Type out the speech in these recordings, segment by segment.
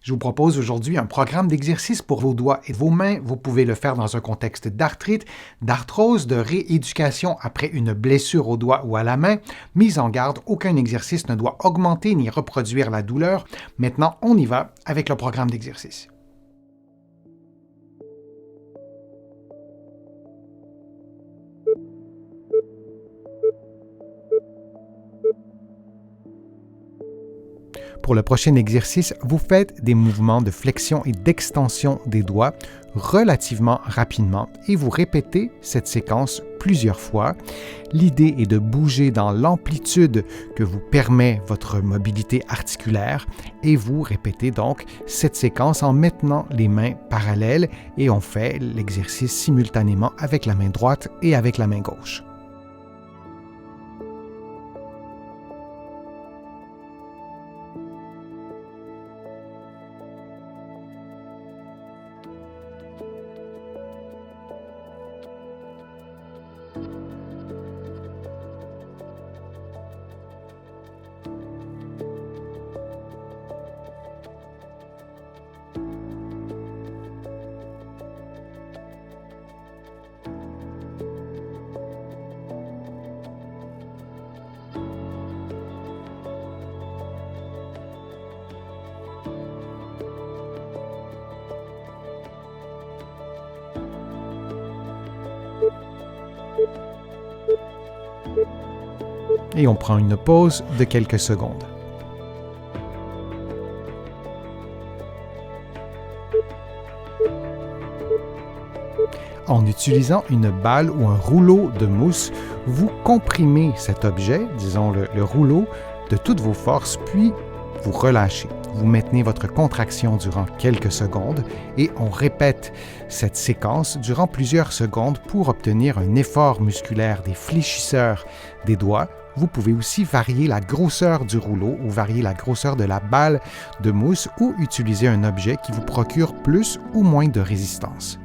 Je vous propose aujourd'hui un programme d'exercice pour vos doigts et vos mains. Vous pouvez le faire dans un contexte d'arthrite, d'arthrose, de rééducation après une blessure au doigt ou à la main. Mise en garde, aucun exercice ne doit augmenter ni reproduire la douleur. Maintenant, on y va avec le programme d'exercice. Pour le prochain exercice, vous faites des mouvements de flexion et d'extension des doigts relativement rapidement et vous répétez cette séquence plusieurs fois. L'idée est de bouger dans l'amplitude que vous permet votre mobilité articulaire et vous répétez donc cette séquence en maintenant les mains parallèles et on fait l'exercice simultanément avec la main droite et avec la main gauche. Et on prend une pause de quelques secondes. En utilisant une balle ou un rouleau de mousse, vous comprimez cet objet, disons le rouleau, de toutes vos forces, puis vous relâchez. Vous maintenez votre contraction durant quelques secondes et on répète cette séquence durant plusieurs secondes pour obtenir un effort musculaire des fléchisseurs des doigts. Vous pouvez aussi varier la grosseur du rouleau ou varier la grosseur de la balle de mousse ou utiliser un objet qui vous procure plus ou moins de résistance.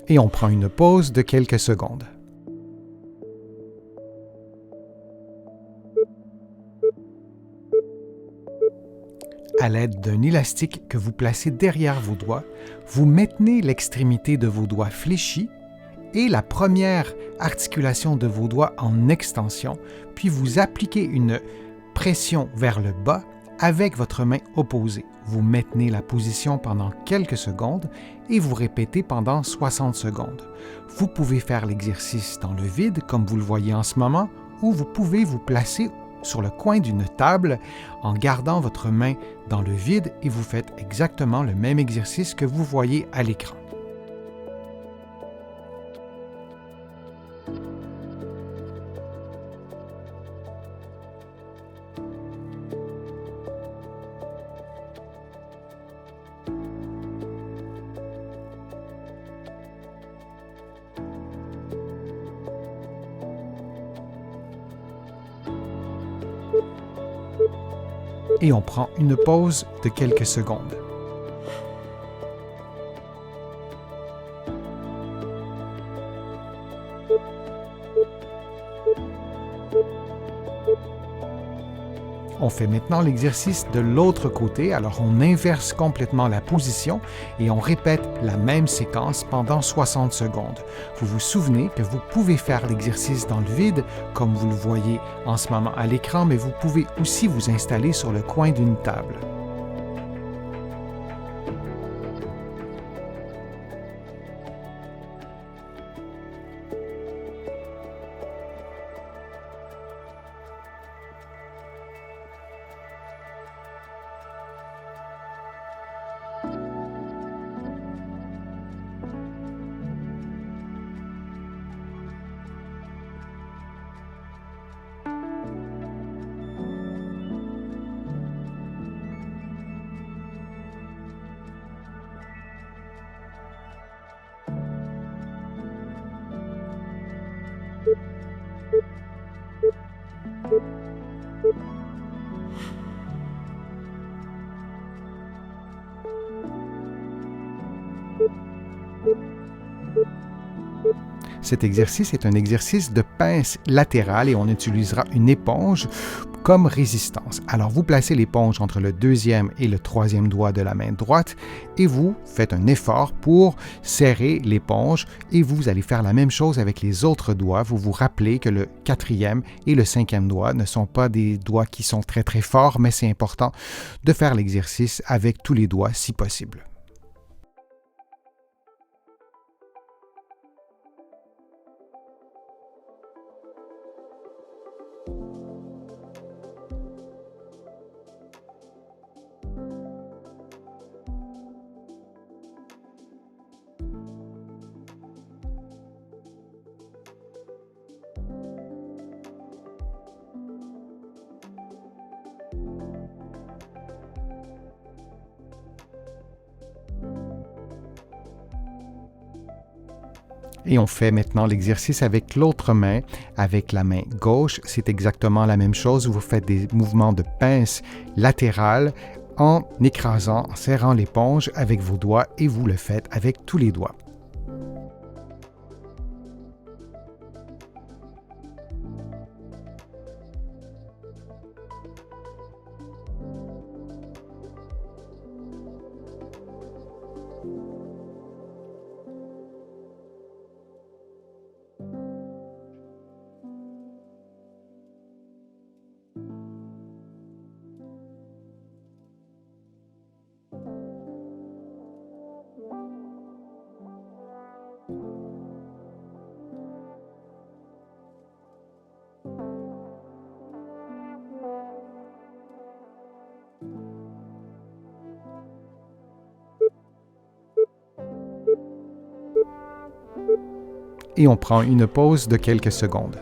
Et on prend une pause de quelques secondes. À l'aide d'un élastique que vous placez derrière vos doigts, vous maintenez l'extrémité de vos doigts fléchis et la première articulation de vos doigts en extension, puis vous appliquez une pression vers le bas avec votre main opposée. Vous maintenez la position pendant quelques secondes et vous répétez pendant 60 secondes. Vous pouvez faire l'exercice dans le vide, comme vous le voyez en ce moment, ou vous pouvez vous placer sur le coin d'une table en gardant votre main dans le vide et vous faites exactement le même exercice que vous voyez à l'écran. Et on prend une pause de quelques secondes. On fait maintenant l'exercice de l'autre côté, alors on inverse complètement la position et on répète la même séquence pendant 60 secondes. Vous vous souvenez que vous pouvez faire l'exercice dans le vide, comme vous le voyez en ce moment à l'écran, mais vous pouvez aussi vous installer sur le coin d'une table. Cet exercice est un exercice de pince latérale et on utilisera une éponge comme résistance. Alors, vous placez l'éponge entre le deuxième et le troisième doigt de la main droite et vous faites un effort pour serrer l'éponge et vous allez faire la même chose avec les autres doigts. Vous vous rappelez que le quatrième et le cinquième doigt ne sont pas des doigts qui sont très très forts, mais c'est important de faire l'exercice avec tous les doigts si possible. Et on fait maintenant l'exercice avec l'autre main, avec la main gauche. C'est exactement la même chose. Vous faites des mouvements de pince latérale en écrasant, en serrant l'éponge avec vos doigts et vous le faites avec tous les doigts. Et on prend une pause de quelques secondes.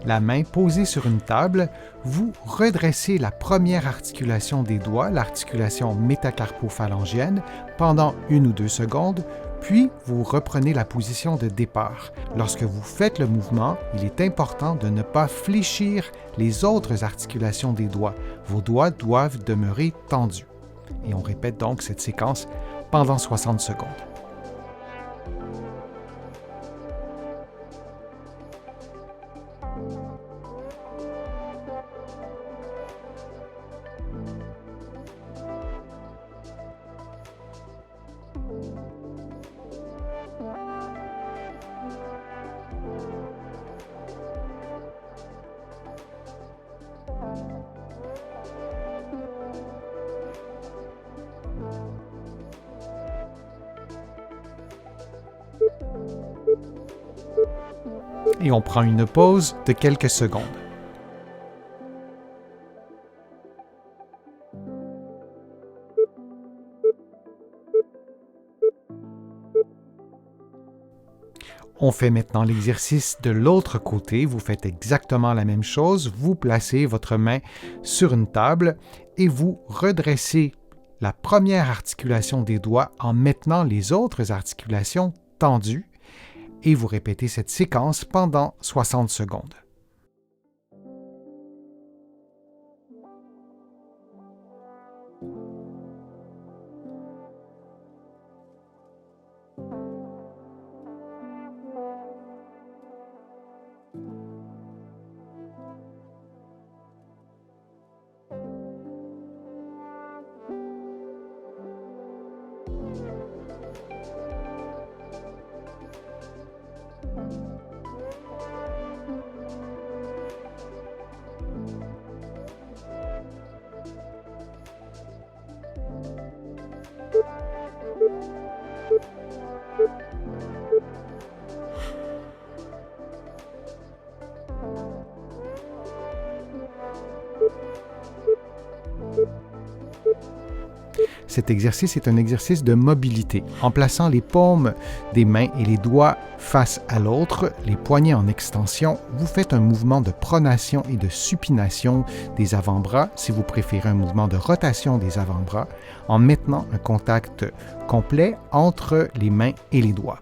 La main posée sur une table, vous redressez la première articulation des doigts, l'articulation métacarpophalangienne, pendant 1 ou 2 secondes, puis vous reprenez la position de départ. Lorsque vous faites le mouvement, il est important de ne pas fléchir les autres articulations des doigts. Vos doigts doivent demeurer tendus. Et on répète donc cette séquence pendant 60 secondes. Et on prend une pause de quelques secondes. On fait maintenant l'exercice de l'autre côté. Vous faites exactement la même chose. Vous placez votre main sur une table et vous redressez la première articulation des doigts en maintenant les autres articulations tendues. Et vous répétez cette séquence pendant 60 secondes. Cet exercice est un exercice de mobilité. En plaçant les paumes des mains et les doigts face à l'autre, les poignets en extension, vous faites un mouvement de pronation et de supination des avant-bras, si vous préférez un mouvement de rotation des avant-bras, en maintenant un contact complet entre les mains et les doigts.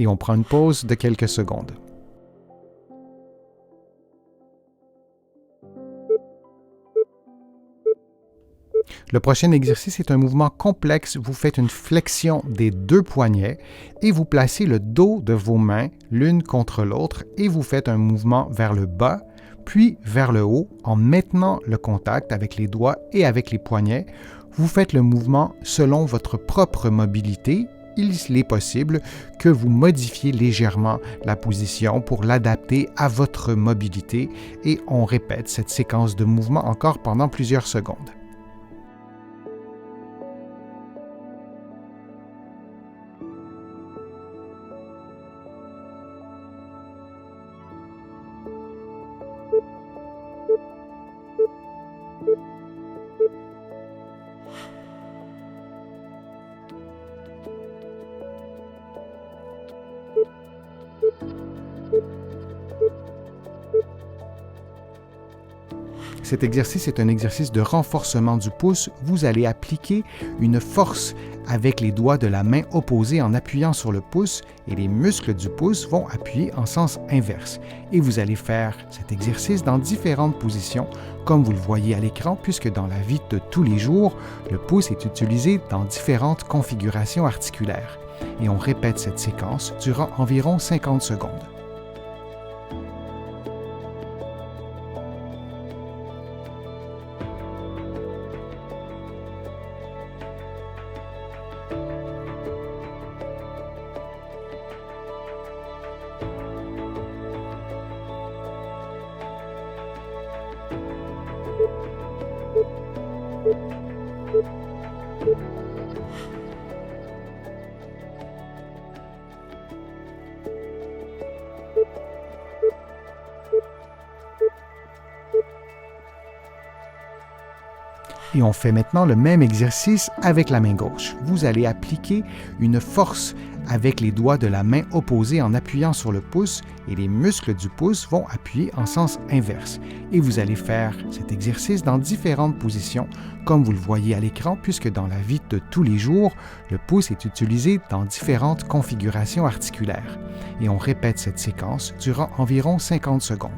et on prend une pause de quelques secondes. Le prochain exercice est un mouvement complexe. Vous faites une flexion des deux poignets et vous placez le dos de vos mains l'une contre l'autre et vous faites un mouvement vers le bas, puis vers le haut en maintenant le contact avec les doigts et avec les poignets. Vous faites le mouvement selon votre propre mobilité. Il est possible que vous modifiez légèrement la position pour l'adapter à votre mobilité et on répète cette séquence de mouvements encore pendant plusieurs secondes. Cet exercice est un exercice de renforcement du pouce. Vous allez appliquer une force avec les doigts de la main opposée en appuyant sur le pouce et les muscles du pouce vont appuyer en sens inverse. Et vous allez faire cet exercice dans différentes positions, comme vous le voyez à l'écran, puisque dans la vie de tous les jours, le pouce est utilisé dans différentes configurations articulaires. Et on répète cette séquence durant environ 50 secondes. Et on fait maintenant le même exercice avec la main gauche. Vous allez appliquer une force avec les doigts de la main opposée en appuyant sur le pouce et les muscles du pouce vont appuyer en sens inverse. Et vous allez faire cet exercice dans différentes positions, comme vous le voyez à l'écran, puisque dans la vie de tous les jours, le pouce est utilisé dans différentes configurations articulaires. Et on répète cette séquence durant environ 50 secondes.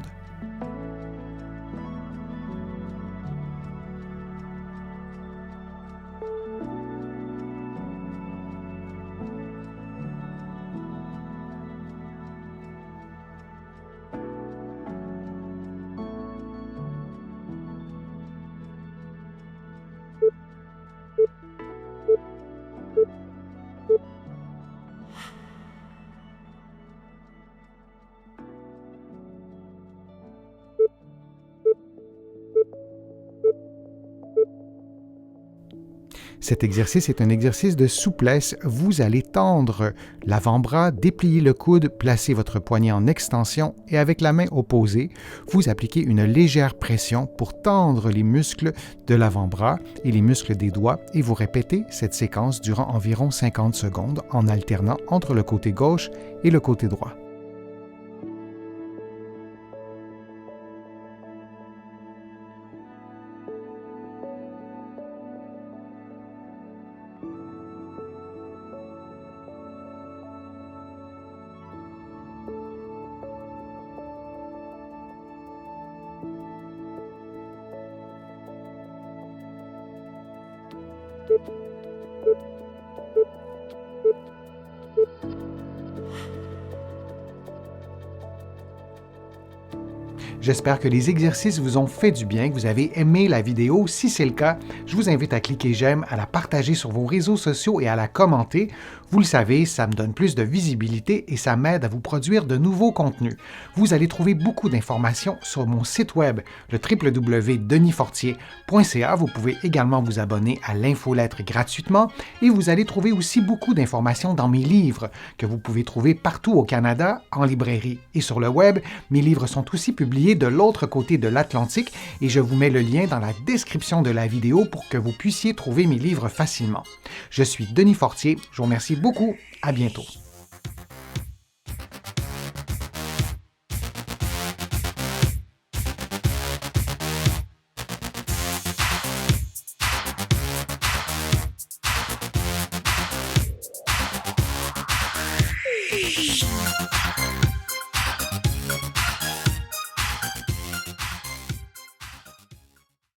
Cet exercice est un exercice de souplesse. Vous allez tendre l'avant-bras, déplier le coude, placer votre poignet en extension et avec la main opposée, vous appliquez une légère pression pour tendre les muscles de l'avant-bras et les muscles des doigts et vous répétez cette séquence durant environ 50 secondes en alternant entre le côté gauche et le côté droit. J'espère que les exercices vous ont fait du bien, que vous avez aimé la vidéo. Si c'est le cas, je vous invite à cliquer j'aime, à la partager sur vos réseaux sociaux et à la commenter. Vous le savez, ça me donne plus de visibilité et ça m'aide à vous produire de nouveaux contenus. Vous allez trouver beaucoup d'informations sur mon site web, le www.denisfortier.ca. Vous pouvez également vous abonner à l'infolettre gratuitement et vous allez trouver aussi beaucoup d'informations dans mes livres que vous pouvez trouver partout au Canada, en librairie et sur le web. Mes livres sont aussi publiés de l'autre côté de l'Atlantique et je vous mets le lien dans la description de la vidéo pour que vous puissiez trouver mes livres facilement. Je suis Denis Fortier, je vous remercie beaucoup, à bientôt.